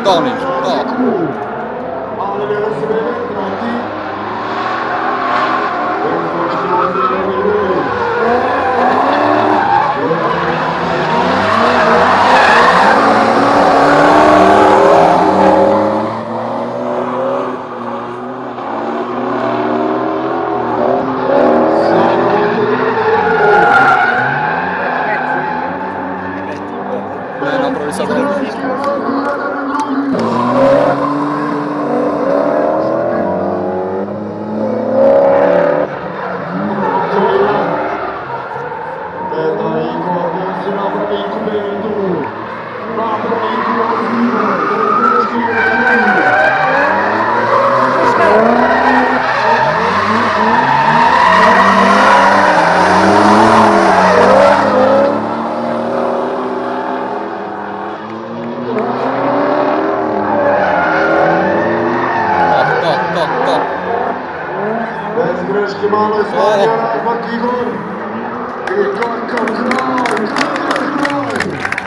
Go Ninja, go. Ale rozumiem, drogi. Non progressador. Go. Bez greške malo je smanjio razmak Igor. I kakav kraj.